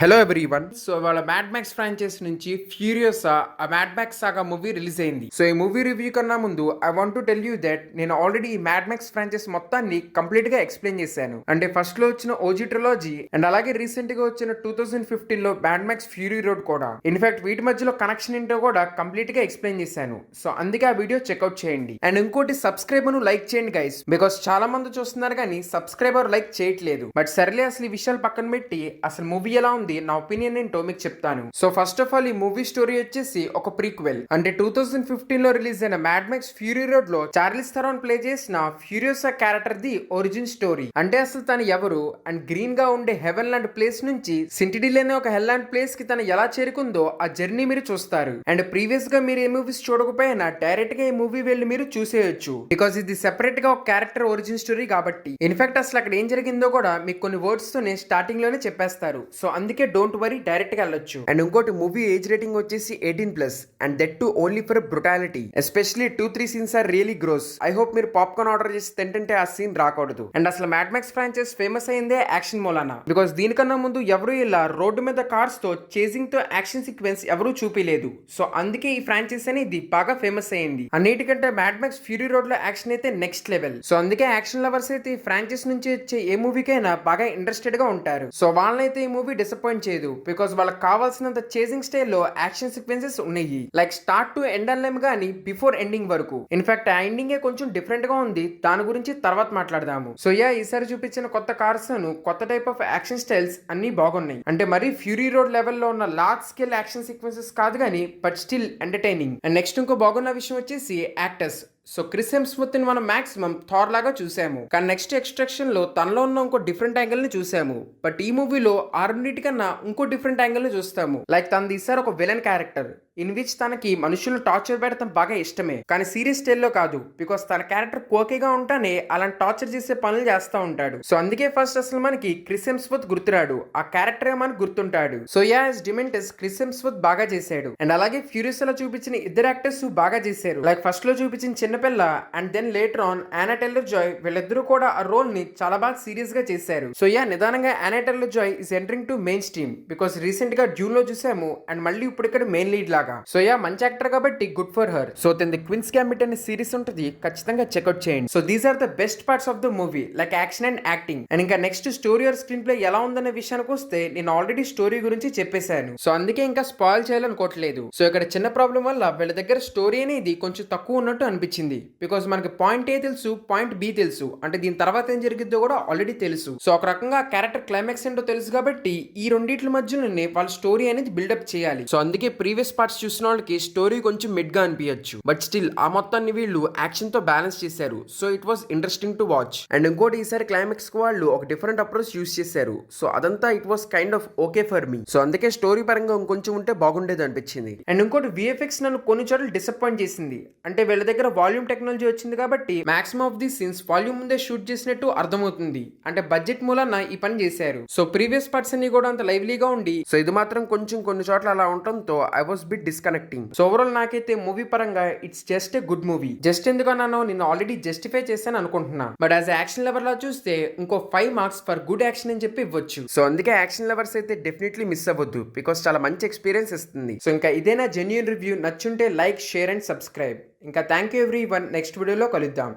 Hello everyone. So ఇవాళ mad Max franchise నుంచి ఫ్యూరియసా ఆ మ్యాడ్ మ్యాక్స్ సాగా మూవీ రిలీజ్ అయింది. సో ఈ మూవీ రివ్యూ కన్నా ముందు I want to tell you that నేను ఆల్రెడీ ఈ మ్యాడ్ మ్యాక్స్ ఫ్రాంచైజ్ మొత్తాన్ని కంప్లీట్ గా ఎక్స్ప్లెయిన్ చేశాను. అంటే ఫస్ట్ లో వచ్చిన ఓజీ ట్రిలాజీ అండ్ అలాగే రీసెంట్ గా వచ్చిన 2015 లో మ్యాడ్ మ్యాక్స్ ఫ్యూరీ రోడ్ కూడా. ఇన్ఫాక్ట్ వీటి మధ్యలో కనెక్షన్ ఏంటో కూడా కంప్లీట్ గా ఎక్స్ప్లెయిన్ చేశాను. సో అందుకే ఆ వీడియో చెక్అవుట్ చేయండి. అండ్ ఇంకోటి సబ్స్క్రైబర్ ను లైక్ చేయండి గైస్, బికాస్ చాలా మంది చూస్తున్నారు కానీ సబ్స్క్రైబర్ లైక్ చేయట్లేదు. బట్ సర్లే, అసలు ఈ విషయాలు పక్కన పెట్టి అసలు మూవీ ఎలా ఉంది, నా ఒపీనియన్ ఏంటో మీకు చెప్తాను. సో ఫస్ట్ ఆఫ్ ఆల్ ఈ మూవీ స్టోరీ వచ్చేసి ఒక ప్రీక్వెల్. అంటే 2015 లో రిలీజ్ అయిన మ్యాడ్ మ్యాక్స్ ఫ్యూరీ రోడ్ లో చార్లిస్ థెరాన్ ప్లే చేసిన Furiosa character the origin story. అంటే అసలు తను ఎవరు అండ్ గ్రీన్ గా ఉండే హెవెన్ లాంటి ప్లేస్ నుంచి సింటిడిల్ అనే ఒక హెల్ లాంటి ప్లేస్ కి తను ఎలా చేరుకుందో ఆ జర్నీ మీరు చూస్తారు. అండ్ ప్రీవియస్ గా మీరు ఏ మూవీస్ చూడకపోయినా డైరెక్ట్ గా ఈ మూవీ వెళ్ళి మీరు చూసేయొచ్చు, బికాస్ ఇది సెపరేట్ గా ఒక క్యారెక్టర్ ఒరిజిన్ స్టోరీ కాబట్టి. ఇన్ఫాక్ట్ అసలు అక్కడ ఏం జరిగిందో కూడా మీకు కొన్ని వర్డ్స్ తోనే స్టార్టింగ్ లోనే చెప్పేస్తారు. సో అందుకే డోంట్ వరీ, డైరెక్ట్ గా వెళ్ళొచ్చు. అండ్ ఇంకోటి మూవీ ఏజ్ రేటింగ్ వచ్చేసి 18+ and that too only for brutality. Especially 2-3 scenes are really gross. I hope మీరు పాప్కార్న్ ఆర్డర్ చేసి తింటుంటే ఆ సీన్ రాకూడదు. అండ్ అసలు మ్యాడ్ మ్యాక్స్ ఫ్రాంచైజ్ ఫేమస్ అయిందే యాక్షన్ మూలాన, బికాస్ దీనికన్నా ముందు ఎవరు ఇలా రోడ్డు మీద కార్స్ తో చేజింగ్ తో యాక్షన్ సీక్వెన్స్ ఎవరూ చూపిలేదు. సో అందుకే ఈ ఫ్రాంచైజ్ అనేది బాగా ఫేమస్ అయింది. అన్నిటికంటే మ్యాడ్ మ్యాక్స్ ఫ్యూరీ రోడ్ లో యాక్షన్ అయితే నెక్స్ట్ లెవెల్. సో అందుకే యాక్షన్ లవర్స్ అయితే ఈ ఫ్రాంచైజ్ నుంచి వచ్చే ఏ మూవీకైనా బాగా ఇంట్రెస్టెడ్ గా ఉంటారు. సో వాళ్ళనైతే ఈ మూవీ డిసప్పాయింట్ చేయదు, బికాస్ వాళ్ళకి కావాల్సినంత చేసింగ్ స్టైల్లో యాక్షన్ సీక్వెన్సెస్ ఉన్నాయి. లైక్ స్టార్ట్ టు ఎండ్ అనలేము కానీ బిఫోర్ ఎండింగ్ వరకు. ఇన్ఫాక్ట్ ఆ ఎండింగ్ కొంచెం డిఫరెంట్ గా ఉంది, దాని గురించి తర్వాత మాట్లాడదాము. సో ఈసారి చూపించిన కొత్త కార్స్ కొత్త టైప్ ఆఫ్ యాక్షన్ స్టైల్స్ అన్ని బాగున్నాయి. అంటే మరి ఫ్యూరీ రోడ్ లెవెల్లో ఉన్న లార్జ్ స్కేల్ యాక్షన్ సీక్వెన్సెస్ కాదు కానీ but still entertaining. And next ఇంకో బాగున్న విషయం వచ్చేసి యాక్టర్స్. సో క్రిస్ హెమ్స్వర్త్ ని మనం మాక్సిమం థార్ లాగా చూసాము, కానీ నెక్స్ట్ ఎక్స్ట్రాక్షన్ లో తనలో ఉన్న ఇంకో డిఫరెంట్ యాంగిల్ ని చూసాము. బట్ ఈ మూవీలో ఆరున్నిటికన్నా ఇంకో డిఫరెంట్ యాంగిల్ ని చూస్తాము. లైక్ తనది ఈసారి ఒక విలన్ క్యారెక్టర్ ఇన్ విచ్ తనకి మనుషులను టార్చర్ పెట్టడం బాగా ఇష్టమే, కానీ సీరియస్ స్టైల్లో కాదు. బికాస్ తన క్యారెక్టర్ కోకేగా ఉంటానే అలాంటి టార్చర్ చేసే పనులు చేస్తూ ఉంటాడు. సో అందుకే ఫస్ట్ అసలు మనకి క్రిస్ హెమ్స్వర్త్ గుర్తురాడు, ఆ క్యారెక్టర్ మనకు గుర్తుంటాడు. So as Dementus Chris Hemsworth బాగా చేశాడు. అండ్ అలాగే ఫ్యూరియస్ లో చూపించిన ఇద్దరు యాక్టర్స్ బాగా చేశారు. లైక్ ఫస్ట్ లో చూపించిన చిన్నపిల్ల and then later on Anya Taylor Joy, వీళ్ళిద్దరూ కూడా ఆ రోల్ ని చాలా బాగా సీరియస్ గా చేశారు. సో నిదానంగా Anya Taylor Joy is entering to mainstream, because recent గా జూన్ లో చూసాము అండ్ మళ్ళీ ఇప్పుడు ఇక్కడ మెయిన్ లీడ్ లాగా. సో మంచి యాక్టర్ కాబట్టి good for her. So the Queen's Gambit అనే సిరీస్ ఉంటుంది, ఖచ్చితంగా చెక్అవుట్ చేయండి. So these are the best parts of the movie, like action and acting. And ఇంకా next story or screenplay ఎలా ఉందనే విషయానికి వస్తే నేను ఆల్రెడీ స్టోరీ గురించి చెప్పేశాను. సో అందుకే ఇంకా స్పాయిల్ చేయాలనుకోవట్లేదు. సో ఇక్కడ చిన్న ప్రాబ్లం వల్ల వీళ్ళ దగ్గర స్టోరీ అనేది కొంచెం తక్కువ ఉన్నట్టు అనిపించింది, బికాస్ మనకి పాయింట్ ఏ తెలుసు, పాయింట్ బి తెలుసు, అంటే దీని తర్వాత ఏం జరిగిద్దో కూడా ఆల్రెడీ తెలుసు. సో ఒక రకంగా క్యారెక్టర్ క్లైమాక్స్ ఏంటో తెలుసు కాబట్టి ఈ రెండిట్ల మధ్యలోనే వాళ్ళ స్టోరీ అనేది బిల్డప్ చేయాలి. సో అందుకే ప్రీవియస్ పార్ట్స్ చూసిన వాళ్ళకి స్టోరీ కొంచెం మిడ్ గా అనిపించచ్చు, బట్ స్టిల్ ఆ మొత్తాన్ని వీళ్ళు యాక్షన్ తో బ్యాలెన్స్ చేశారు. So it was interesting to watch. And ఇంకోటి ఈసారి క్లైమాక్స్ కు వాళ్ళు ఒక డిఫరెంట్ అప్రోచ్ యూస్ చేశారు. సో అదంతా it was kind of okay for me. So అందుకే స్టోరీ పరంగా ఇంకొంచెం ఉంటే బాగుండేది అనిపించింది. అండ్ ఇంకోటి విఎఫ్ఎక్స్ నన్ను కొన్ని చోట్ల డిసప్పాయింట్ చేసింది. అంటే వీళ్ళ దగ్గర వాల్యూమ్ టెక్నాలజీ వచ్చింది కాబట్టి maximum of the scenes volume ముందే షూట్ చేసినట్టు అర్థమవుతుంది. అంటే బడ్జెట్ మూలన ఈ పని చేశారు. సో ప్రీవియస్ పార్ట్స్ అన్ని కూడా అంత లైవ్లీగా ఉండి, సో ఇది మాత్రం కొంచెం కొన్ని చోట్ల అలా ఉండటంతో I was bit disconnecting. So overall నాకైతే మూవీ పరంగా it's just a good movie. Just ఎందుకన్నానో నేను ఆల్రెడీ జస్టిఫై చేశాను అనుకుంటున్నా, బట్ యాజ్ యాక్షన్ లవర్ లా చూస్తే ఇంకో 5 మార్క్స్ ఫర్ గుడ్ యాక్షన్ అని చెప్పి ఇవ్వచ్చు. సో అందుకే యాక్షన్ లవర్స్ అయితే డెఫినెట్లీ మిస్ అవ్వద్దు, బికాస్ చాలా మంచి ఎక్స్పీరియన్స్ ఇస్తుంది. సో ఇంకా ఇదేనా జెన్యూన్ రివ్యూ. నచ్చుంటే లైక్, షేర్ అండ్ సబ్స్క్రైబ్. ఇంకా థ్యాంక్ యూ ఎవ్రీవన్. నెక్స్ట్ వీడియోలో కలుద్దాం.